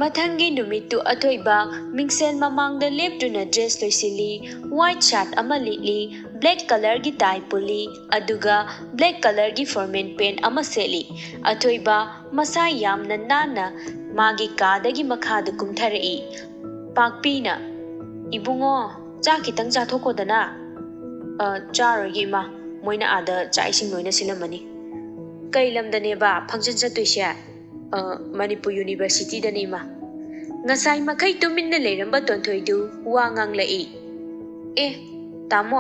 Mathangi numitu athoiba mingsel mamangda leptuna dress loisili white shirt ama litli black color gi tie puli aduga black color gi formal pant ama seli athoiba masa yamna nana magi kadagi makhada kumtharai pakpina ibungo cha kitang cha thokodana charogi ma moina ada cha ising loina silamani kai lamdane ba function chatoise Manipur University da nema ngasai makai tuminna leiramba tonthoi wa nganglai tamo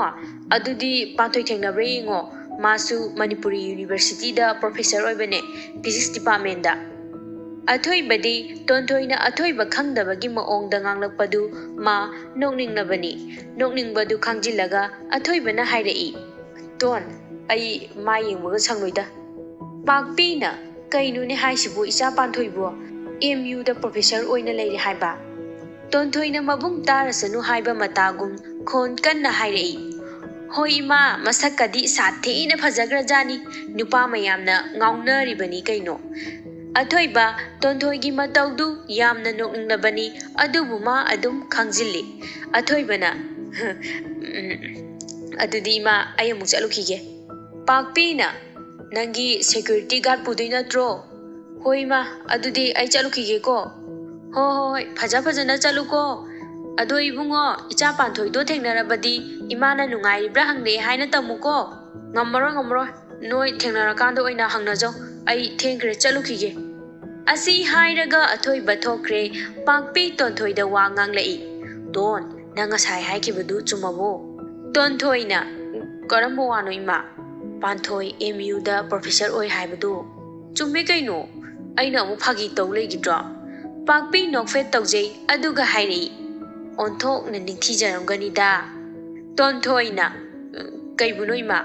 adudi pathoi thengnabre ngo masu Manipuri University da professor oibane physics department da athoi badi tonthoi na athoi ba khangdaba gi maong da nganglakpadu ma nokningnabani nokningbadu khangjilaga athoi bana hairai ton ai ma yengbaga sangloida pakpina kainune haisibu isa panthoibo MU da professor oina leiri haiba tonthoina mabung tarasanu haiba matagum khon kanna hairai hoi ma masakadi satheina phajagrajani nupa mayamna ngaunaribani kaino athoiba tonthoigi mataudu yamna nokningnabani adubu ma adum khangjili athoibana adudi ma ayamu chalukhige pakpina nangi security guard pudui natro hoi ma adudi ai chalukhige ko hoi phajana chaluko ado ibungo icha panthoi do thengnarabadi imana nungairibra hangle haina tamuko ngamro noi thengnarakandu oina hangnajo ai thengre chalukhige asi hairaga athoi bathokre pakpi tonthoi da wa nganglai don nanga sai haikibadu chumabo tonthoi na karambo wano ima panthoi MU da professor oi haibadu chumme kaino aina amu phagi tau legidra pakpi nokfet taujei aduga hairi onthok na ningthi jaramgani da tonthoi na kaibunoi ma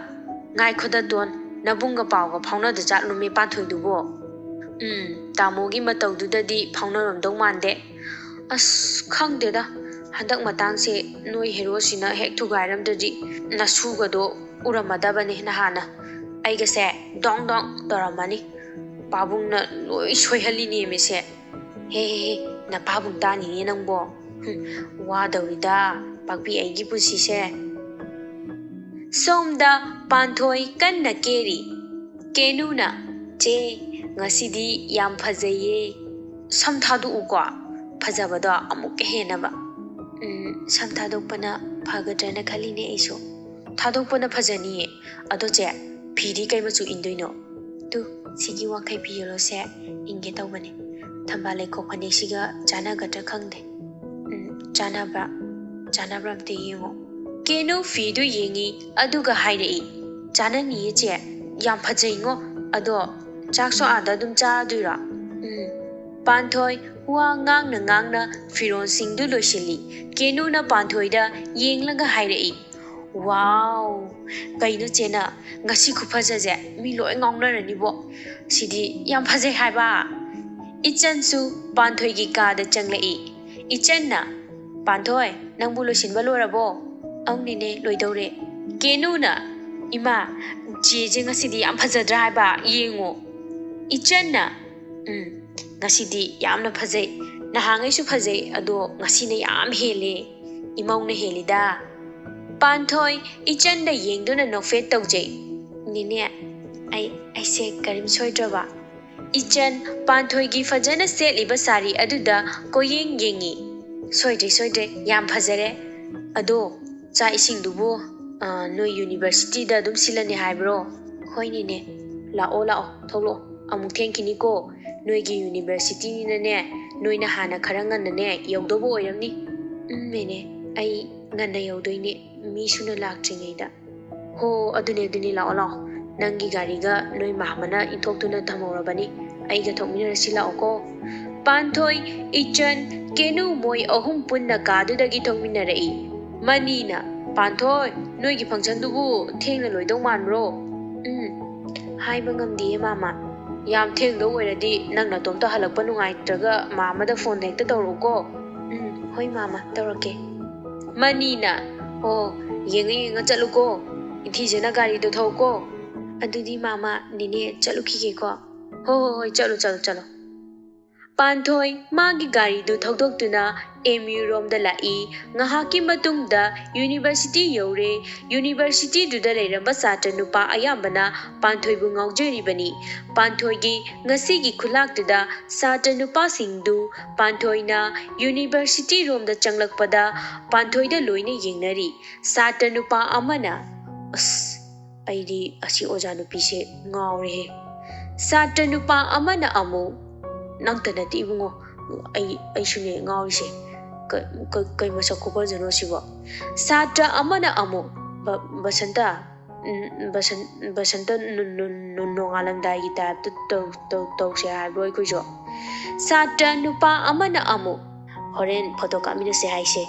ngai khoda don nabunga pawga phawna da chatlume panthoi dubo tamogi mataudu dadi phawna romdong mande as khangde da handak matang se noi hero sina hek thugairam dadi nasuga do uramadabani nahana aiga se dong toramani pabung na loi soihali ni mese he na pabung tani ni nangbo wa dawida pakpi aigi pusi se somda panthoi kanna keri kenuna che ngasidi yam phajaye samthadu ukwa phajabada amuk henaba samthadokpana phagadrena khaline aiso thadokpana phajani ado che phidi kai machu indoino tu sigi wakai piyolo se inge tawbane thamba lekho phane siga jana gatra khangde janabra te yengo kenu fidu yengi aduga hairei jana ni che yam phajai ngo ado chakso ada dum cha duira panthoi wa ngang na firon singdu loisili kenu na panthoi da yenglaga hairei wow kainu chena ngasi khuphajaje mi loi ngaunarani bo sidi yam phajai haiba ichansu panthoi gi ka da changlei ichanna panthoi nangbu loisinba lorabo aungne loidore kenu na ima jeje ngasidi yam phajadra haiba yengo ichanna ngasidi yamna phajai nahangai su phajai ado ngasine yam hele imauna helida panthoi ichanda yengduna nofet taujei nine ai se karim soidraba ichan panthoi gi fajana setliba sari aduda koyeng yengi soidre yam phajare ado cha ising dubu no university da dum silani haibro hoinine lao tholo amuk thenkini ko noigi university ni ne noina hana kharangan ne yogdobo oiramni mene ai ngana yogdoine mi suna laktrinaida ho adune lao nangi gariga noi mahmana inthokuna thamorabani aiga thokminarasi laoko panthoi ichan kenu moi ahum punna kadudagi thokminarai manina panthoi noigi function dubu thengna loidong manbro haiba ngamdi mama yam thengdo oiradi nangna tomta halakpa nungaitraga mama da phone hekta tawruko hoi mama tawrake manina yenga chaluko inthijena gari do thauko adudi mama nine chalukhige ko hoi chalo Panthoi magi gari du thokdoktuna MU rom da lai ngahaki matungda university yore university du da leiramba satra nupa ayambana panthoi bu ngaujeri bani panthoi gi ngasi gi khulak da satra nupa singdu panthoi na university rom da changlakpada panthoi da loine yengnari satra nupa amana as aidi asi oja nupi se ngaure satra nupa amana amu nangtana ti ibungo ai shune ngawise kai masa kobar jano siwa satra amana amu basanta basanta nongalam dai gi type to se ha boy ko jo satra nupa amana amu horen photo kamina se haise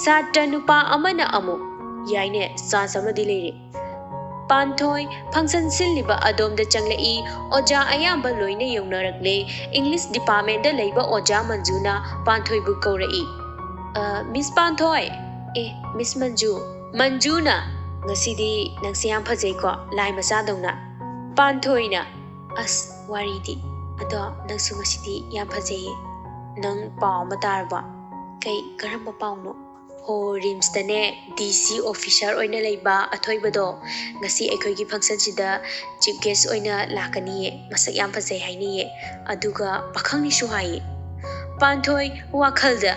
satra nupa amana amu yaine sa samadi lere Panthoi function silliba adom da changlei oja ayamba loine yongnarakle English department da leiba oja manjuna Panthoi bu kaurai Miss Panthoi Miss Manjuna ngasidi nangsi yam phajai ko lai macha dongna Panthoi na as waridi ado nangsu ngasidi yam phajai nang paw matarba kai karamba pawno ho rimstane DC officer oina leiba athoibado ngasi ekhoigi function sida chief guest oina lakani masak yam phajai haini aduga pakhangni su hai Panthoi wakhalda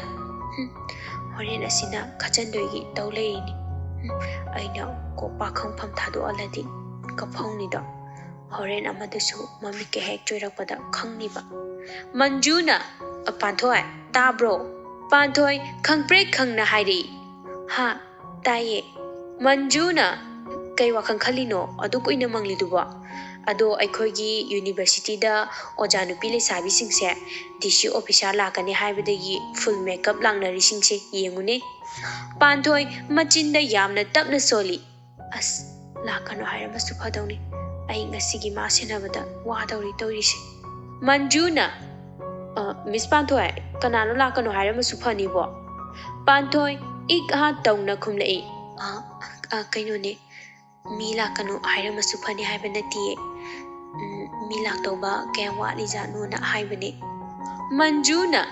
horen asina khachandoigi tawleini aina ko pakhang pham thado aladi kaphongni da horen amadasu mami ke hek choirakpada khangni ba Manjuna Panthoi tabro Panthoi khangpre khangna hairi ha taye Manjuna kai wakhang khalino adu koina mangli duba ado aikhoigi university da ojanu pile sabi singse DC officer lakani haibadagi full makeup langnari singse yengune Panthoi machinda yamna tapna soli as lakano hairama suphadawni ai ngasigi ma senabada wadawri tawrise Manjuna Miss Panthoi kanano lakano hairama suphani bo Panthoi ik ha tawna khumlei kaino ne mi lakano hairama suphani haiba natiye mi laktoba kaya wali janu na haibane Manjuna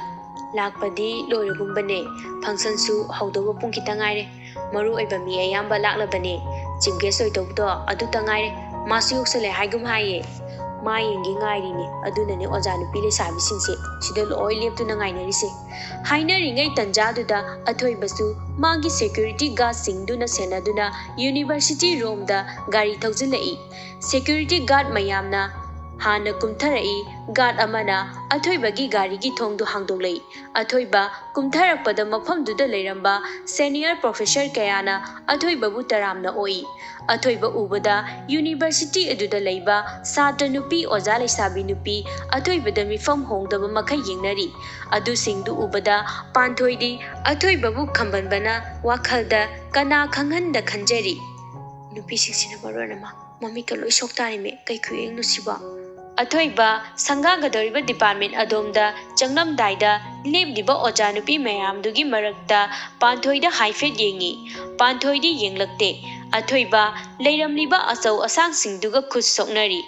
lakpadi loiragumbane function su haudoba pung kita ngaire maru oiba mi ayamba laklabane chief guest oidobdo adu tangaire masu yoksale haigum haye ma yengi ngairi ni aduna ne ojanu pile sabi singse sida loi leptu na ngainari se hainari ngai tanja da athoi basu magi security guard singduna senaduna university room da gari thaujilai security guard mayamna hana kumtharai guard amana athoibagi gari gi thongdu hangdolei athoiba kumtharakpada mafamduda leiramba senior professor kayana athoiba bu taramna oi athoiba ubada university aduda leiba satra nupi oja leisabi nupi athoibada mifam hongdaba makhai yengnari adu singdu ubada Panthoidi athoiba bu khambanbana wakhalda kana khanghanda khanjari nupi singsina maronama mamika loi soktari me kai khuyeng nusiba Athoiba sangagadoriba department adomda changnam daida lebdiba oja nupi mayam dugi marakta Panthoida haifet yengi Panthoidi yenglakte Athoiba leiramliba asau asang singduga khus soknari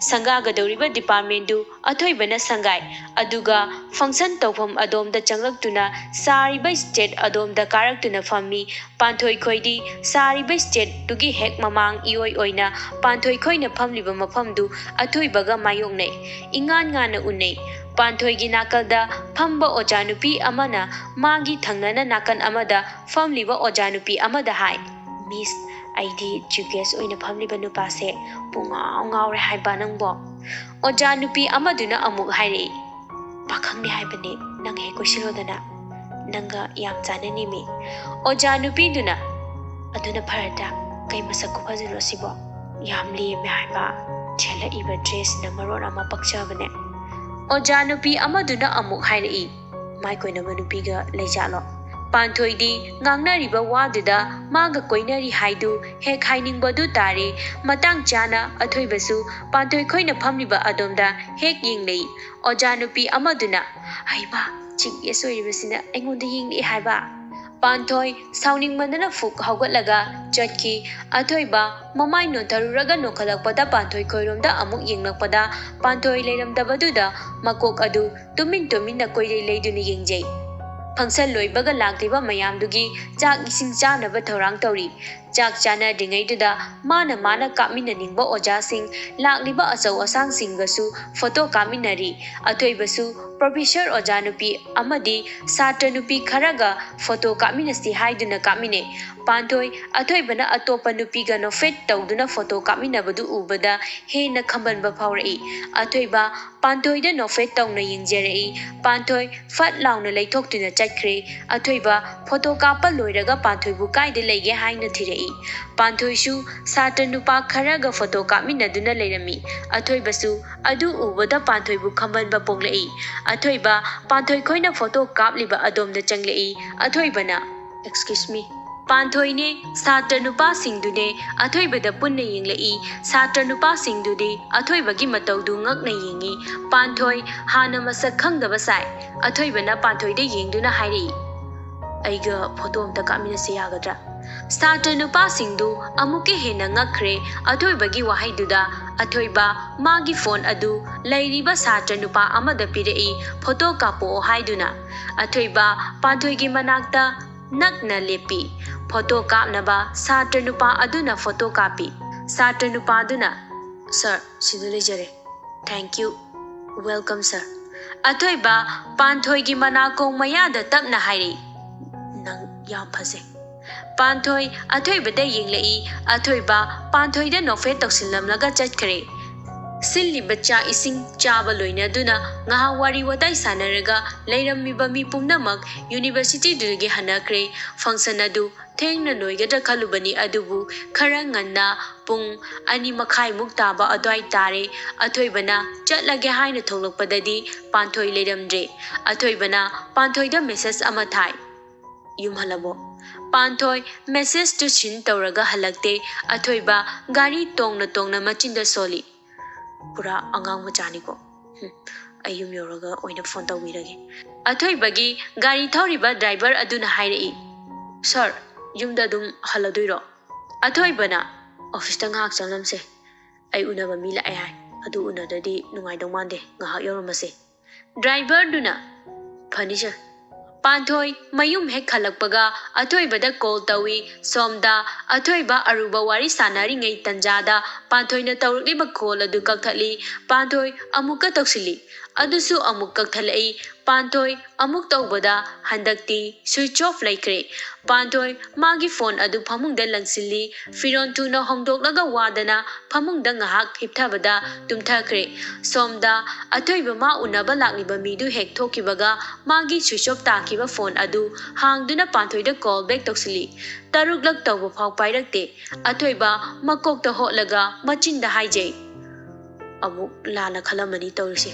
sangagadoriba department du athoiba na sangai aduga function tawfam adomda changlaktuna sariba state adomda karaktuna fammi Panthoi khoidi sariba state dugi hek mamang ioi oina Panthoi khoina famliba mafamdu athoibaga mayongnei ingan ngana unei Panthoi gi nakalda phamba ojanupi amana magi thangnana nakan amada famliba ojanupi amada hai Miss ID chief guest oina famliba nupase pungaw ngawre haiba nangbo ojanupi amaduna amuk haire pakhangni haibane nang he kosilodana nanga yam chanani mi ojanupi duna aduna pharata kai masak ko phajilo sibo yam li me haiba chela iba dress na maron ama pakchabane ojanupi amaduna amuk haire mai koina manupi ga leijalo Panthoidi ngangnariba waduda maga koinari haidu hek hainingbodu tare matang chana athoibasu Panthoi khoina phamliba adomda hek yinglei ojanupi amaduna haiba chief yesoiribasina aingonda yingli haiba Panthoi sounding mandana fuk haugatlaga chatki athoiba mamai no taruraga no khalakpada panthoi khoiromda amuk yenglakpada panthoi leiramdabaduda makok adu tumin tumin na koirei leiduni yengjei function loibaga lakliba mayamdugi chak ising chanaba thorang tauri chak chana dingaiduda mana kamina ningba oja sing lakliba achau asang singgasu photo kaminari athoibasu professor oja nupi amadi satra nupi kharaga photo kaminasti haiduna kamine panthoi athoibana atopa nupiga no fet tawduna photo kaminabadu ubada hena khambanba phawrai athoiba panthoi no fet tawna yingjerei panthoi fat launa leithoktuna chakre athoiba photo kapa loiraga panthoi bu kaide lege haina thirei panthoi su satra nupa kharaga photo kaminaduna leirami athoiba su adu ubada panthoi bu khambanba ponglei athoiba panthoi khoina photo kapliba adomda changlei athoibana excuse me panthoi ne satra nupa singdune athoibada punna yenglei satra nupa singdude athoibagi mataudu ngakna yengi panthoi hana masak khangdaba sai athoibana panthoi de yengduna hairi aiga photo amta kamina se yagadra satra nupa singdu amuke hena ngakre athoibagi wahaiduda athoiba magi phone adu leiriba satra nupa amada pirei photo kapo haiduna athoiba panthoi gi manakta nakna lepi photo kapnaba satra nupa aduna photo kapi satra nupa aduna sir sidu lejare thank you welcome sir athoiba panthoi gi manako mayada tapna hairi nang yam phase panthoi athoiba da yenglei athoiba panthoi da nofe toksillamlaga chakre silli bacha ising chaba loina duna ngaha wari watai sanaraga leirammiba mi pumnamak university duge hanakre function adu thengna loigada khalubani adubu khara nganna pung ani makhai muktaba adwai tare athoibana chatlage haina tholokpadadi panthoi leiramdre athoibana panthoi da message ama thai yumhalabo panthoi message to shin tawraga halakte athoiba gari tongna machinda soli pura angang machani ko ayum yoraga oina phone tawirage athoibagi gari thoriba driver aduna hairei sir yumda dum haladoiro athoibana office ta ngak changamse ai unaba mila ai hai adu unadadi nungai dongmande ngahak yoramase driver duna furniture panthoi mayum hek khalakpaga athoibada call tawi somda athoiba aruba wari sanari ngai tanjada panthoina tawrliba call adu kakthali panthoi amuka toksili adusu amuk kakthalai panthoi amuk tawbada handakti switch off laikre panthoi magi phone adu phamungda langsilli firon tuna hongdoklaga wadana phamungda ngahak hipthabada tumthakre somda athoiba ma unaba lakliba midu hek thokibaga magi switch off takiba phone adu hangduna panthoida call back toksili taruklak tawba phau pairakte athoiba makokta hotlaga machinda haijai amuk lala khalamani tawrise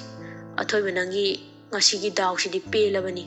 athoiba nangi ngasigi dawsidi pelabani